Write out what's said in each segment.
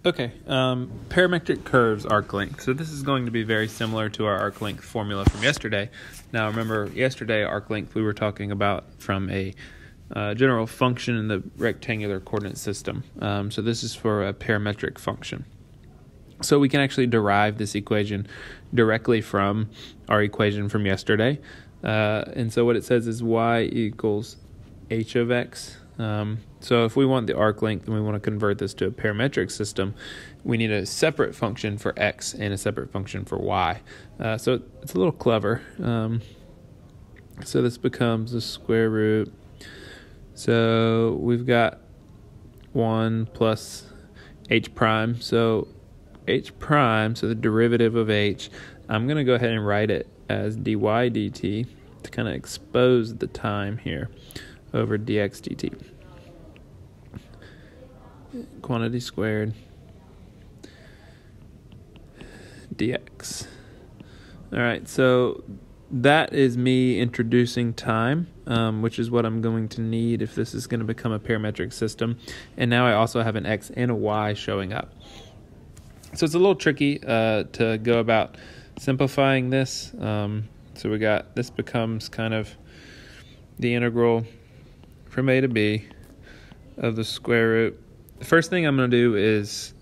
Okay, parametric curves arc length. So this is going to be very similar to our arc length formula from yesterday. Now remember, yesterday arc length we were talking about from a general function in the rectangular coordinate system. So this is for a parametric function. So we can actually derive this equation directly from our equation from yesterday. And so what it says is y equals h of x. So if we want the arc length and we want to convert this to a parametric system, we need a separate function for x and a separate function for y. So it's a little clever. So this becomes the square root. So we've got 1 plus h prime. So h prime, so the derivative of h, I'm going to go ahead and write it as dy dt to kind of expose the time here over dx dt. Quantity squared dx. All right, so that is me introducing time, which is what I'm going to need if this is going to become a parametric system. And now I also have an x and a y showing up. So it's a little tricky to go about simplifying this. So we got, this becomes kind of the integral from a to b of the square root. The first thing I'm going to do is,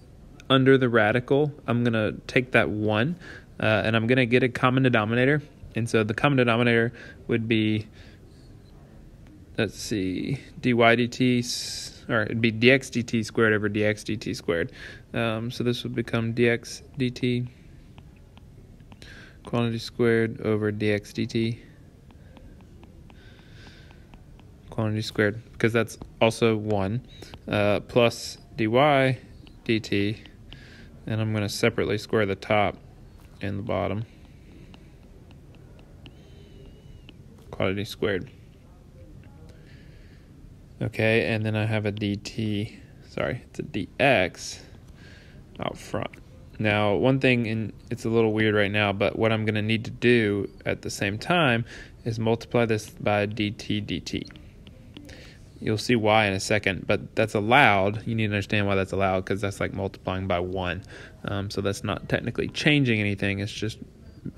under the radical, I'm going to take that 1, and I'm going to get a common denominator. And so the common denominator would be, let's see, dy dt, or it'd be dx dt squared over dx dt squared. So this would become dx dt quantity squared over dx dt quantity squared, because that's also 1, plus dy dt, and I'm going to separately square the top and the bottom, quantity squared. Okay, and then I have a dt, sorry, it's a dx out front. Now, one thing, and it's a little weird right now, but what I'm going to need to do at the same time is multiply this by dt dt. You'll see why in a second, but that's allowed. You need to understand why that's allowed, because that's like multiplying by 1. So that's not technically changing anything. It's just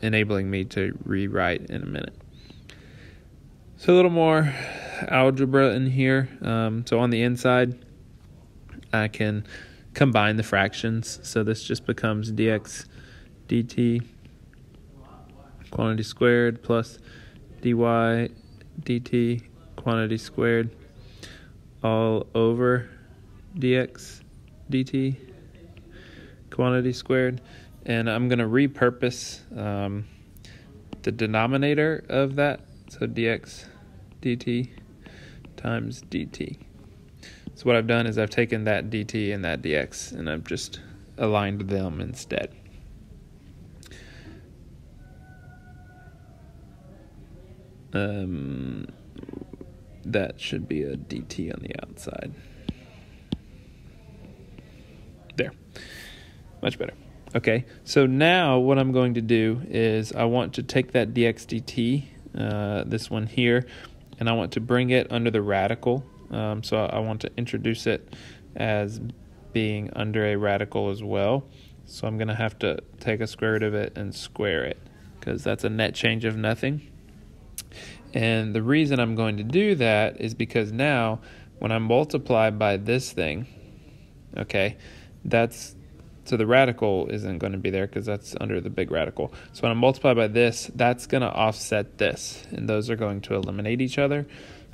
enabling me to rewrite in a minute. So a little more algebra in here. So on the inside, I can combine the fractions. So this just becomes dx dt quantity squared plus dy dt quantity squared all over dx dt quantity squared. And I'm going to repurpose the denominator of that, so dx dt times dt. So what I've done is I've taken that dt and that dx and I've just aligned them instead. That should be a dt on the outside. There. Much better. Okay, so now what I'm going to do is I want to take that dx dt, this one here, and I want to bring it under the radical. So I want to introduce it as being under a radical as well. So I'm going to have to take a square root of it and square it, because that's a net change of nothing. And the reason I'm going to do that is because now when I multiply by this thing, okay, so the radical isn't going to be there because that's under the big radical. So when I multiply by this, that's going to offset this, and those are going to eliminate each other.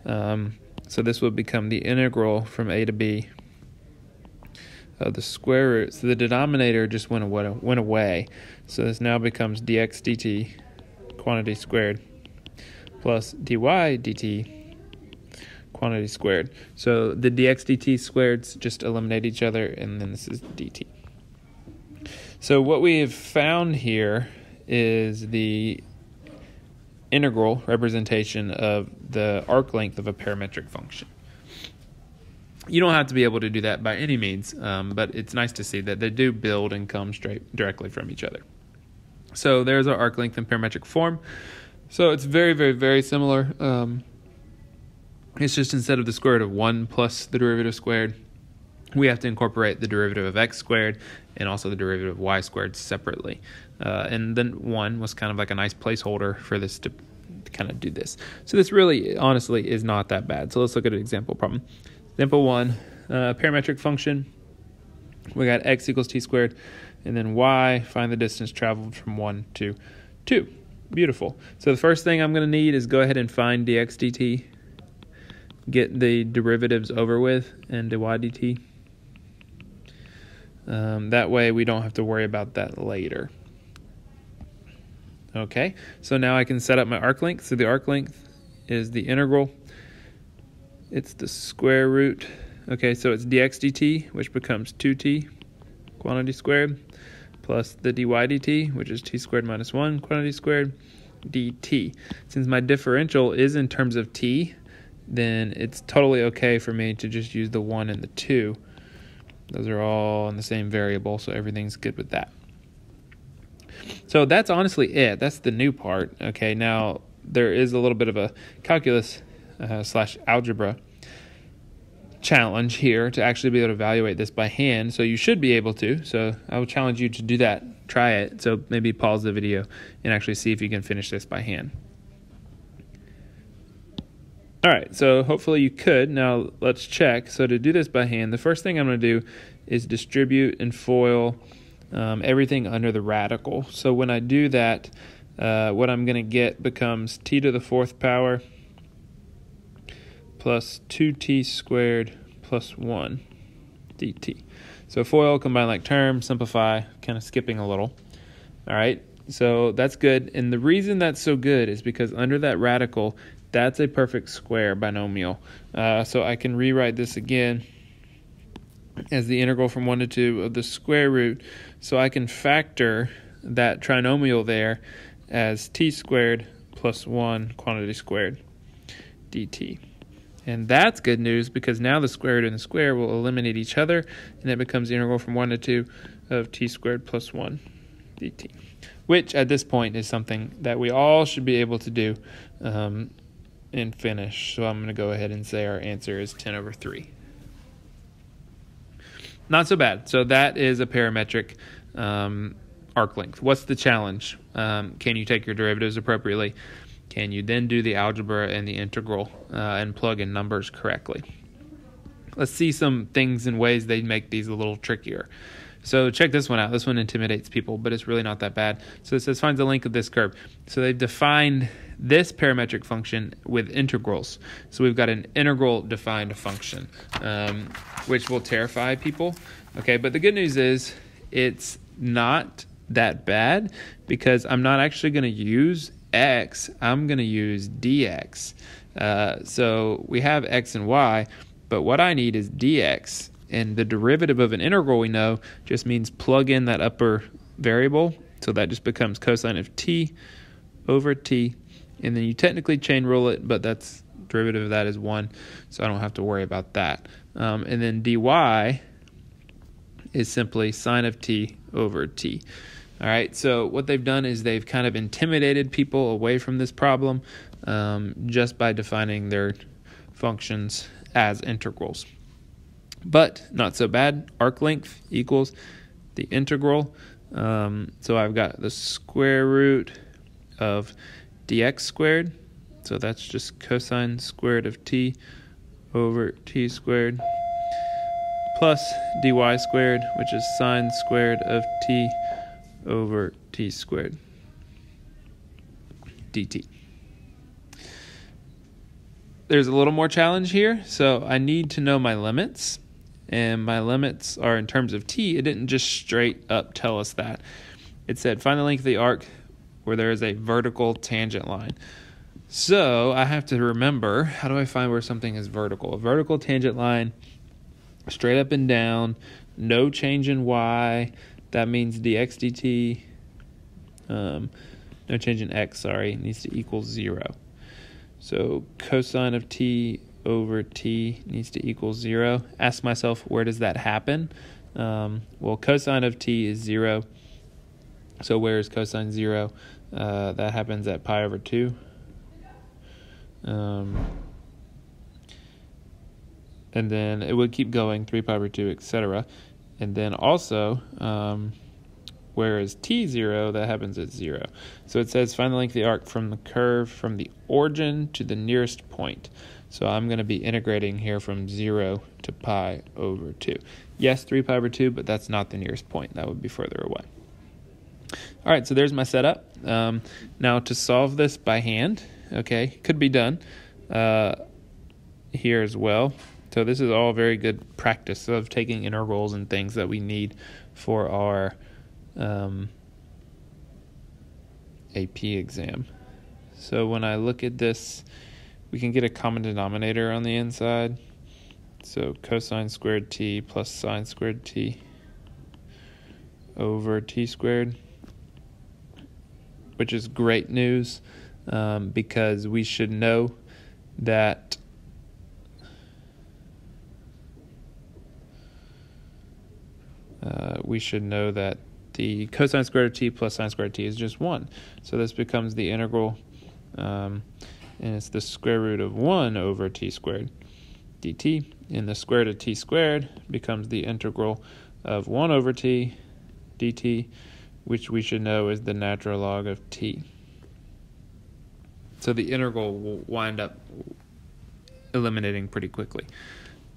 So this will become the integral from a to b of the square root. So the denominator just went away. So this now becomes dx dt quantity squared plus dy dt quantity squared. So the dx dt squareds just eliminate each other, and then this is dt. So what we have found here is the integral representation of the arc length of a parametric function. You don't have to be able to do that by any means, but it's nice to see that they do build and come straight directly from each other. So there's our arc length in parametric form. So it's very, very, very similar. It's just instead of the square root of 1 plus the derivative squared, we have to incorporate the derivative of x squared and also the derivative of y squared separately. And then 1 was kind of like a nice placeholder for this to kind of do this. So this really, honestly, is not that bad. So let's look at an example problem. Example 1, parametric function. We got x equals t squared, and then y, find the distance traveled from 1 to 2. Beautiful. So the first thing I'm going to need is go ahead and find dx dt, get the derivatives over with, and dy dt. That way we don't have to worry about that later. Okay, so now I can set up my arc length. So the arc length is the integral. It's the square root. Okay, so it's dx dt, which becomes 2t quantity squared, plus the dy dt, which is t squared minus 1 quantity squared, dt. Since my differential is in terms of t, then it's totally okay for me to just use the 1 and the 2. Those are all in the same variable, so everything's good with that. So that's honestly it. That's the new part. Okay, now there is a little bit of a calculus slash algebra challenge here to actually be able to evaluate this by hand. So you should be able to. So I would challenge you to do that. Try it. So maybe pause the video and actually see if you can finish this by hand. All right, so hopefully you could. Now let's check. So to do this by hand, the first thing I'm going to do is distribute and FOIL everything under the radical. So when I do that, what I'm going to get becomes t to the 4th power plus 2t squared plus 1 dt. So FOIL, combine like terms, simplify, kind of skipping a little. All right, so that's good. And the reason that's so good is because under that radical, that's a perfect square binomial. So I can rewrite this again as the integral from 1 to 2 of the square root. So I can factor that trinomial there as t squared plus 1 quantity squared dt. And that's good news because now the square root and the square will eliminate each other, and it becomes the integral from 1 to 2 of t squared plus 1 dt, which at this point is something that we all should be able to do and finish. So I'm going to go ahead and say our answer is 10 over 3. Not so bad. So that is a parametric arc length. What's the challenge? Can you take your derivatives appropriately? Can you then do the algebra and the integral and plug in numbers correctly? Let's see some things and ways they make these a little trickier. So check this one out. This one intimidates people, but it's really not that bad. So it says find the length of this curve. So they've defined this parametric function with integrals. So we've got an integral defined function, which will terrify people. Okay, but the good news is it's not that bad because I'm not actually going to use x. I'm going to use dx. So we have x and y, but what I need is dx. And the derivative of an integral, we know, just means plug in that upper variable. So that just becomes cosine of t over t. And then you technically chain rule it, but that's derivative of that is 1. So I don't have to worry about that. And then dy is simply sine of t over t. All right, so what they've done is they've kind of intimidated people away from this problem just by defining their functions as integrals. But not so bad. Arc length equals the integral. So I've got the square root of dx squared. So that's just cosine squared of t over t squared plus dy squared, which is sine squared of t over t squared dt. There's a little more challenge here. So I need to know my limits. And my limits are in terms of t. It didn't just straight up tell us that. It said find the length of the arc where there is a vertical tangent line. So I have to remember, how do I find where something is vertical? A vertical tangent line, straight up and down, no change in y. That means dx dt, no change in x, sorry, needs to equal 0. So cosine of t over t needs to equal 0. Ask myself, where does that happen? Well, cosine of t is 0. So where is cosine 0? That happens at pi over 2. and then it would keep going, 3 pi over 2, etc. And then also, whereas t0, that happens at 0. So it says find the length of the arc from the curve from the origin to the nearest point. So I'm going to be integrating here from 0 to pi over 2. Yes, 3 pi over 2, but that's not the nearest point. That would be further away. All right, so there's my setup. Now to solve this by hand, okay, could be done here as well. So this is all very good practice of taking integrals and things that we need for our AP exam. So when I look at this, we can get a common denominator on the inside. So cosine squared t plus sine squared t over t squared, which is great news because we should know that the cosine squared of t plus sine squared of t is just 1. So this becomes the integral, and it's the square root of 1 over t squared dt. And the square root of t squared becomes the integral of 1 over t dt, which we should know is the natural log of t. So the integral will wind up eliminating pretty quickly.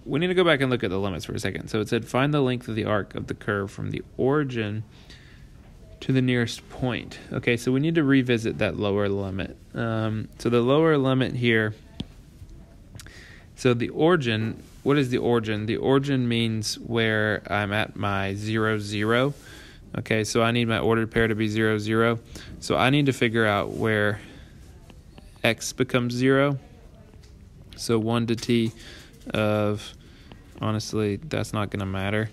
We need to go back and look at the limits for a second. So it said find the length of the arc of the curve from the origin to the nearest point. Okay, so we need to revisit that lower limit. So the lower limit here, so the origin, what is the origin? The origin means where I'm at my 0, 0. Okay, so I need my ordered pair to be 0, 0. So I need to figure out where x becomes 0. So 1 to t of, honestly, that's not going to matter,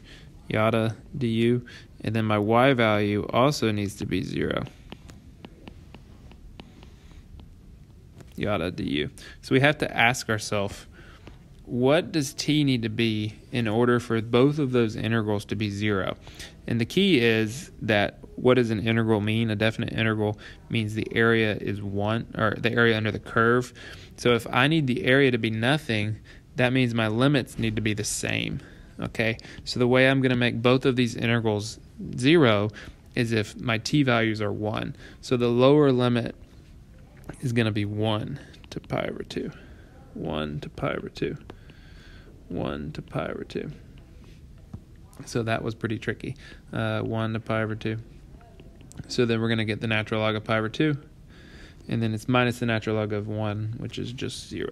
yada du. And then my y value also needs to be 0, yada du. So we have to ask ourselves, what does t need to be in order for both of those integrals to be 0? And the key is that what does an integral mean? A definite integral means the area is 1, or the area under the curve. So if I need the area to be nothing, that means my limits need to be the same. Okay, so the way I'm going to make both of these integrals 0 is if my t values are 1. So the lower limit is going to be 1 to pi over 2. 1 to pi over 2. 1 to pi over 2. So that was pretty tricky. 1 to pi over 2. So then we're going to get the natural log of pi over 2. And then it's minus the natural log of 1, which is just 0.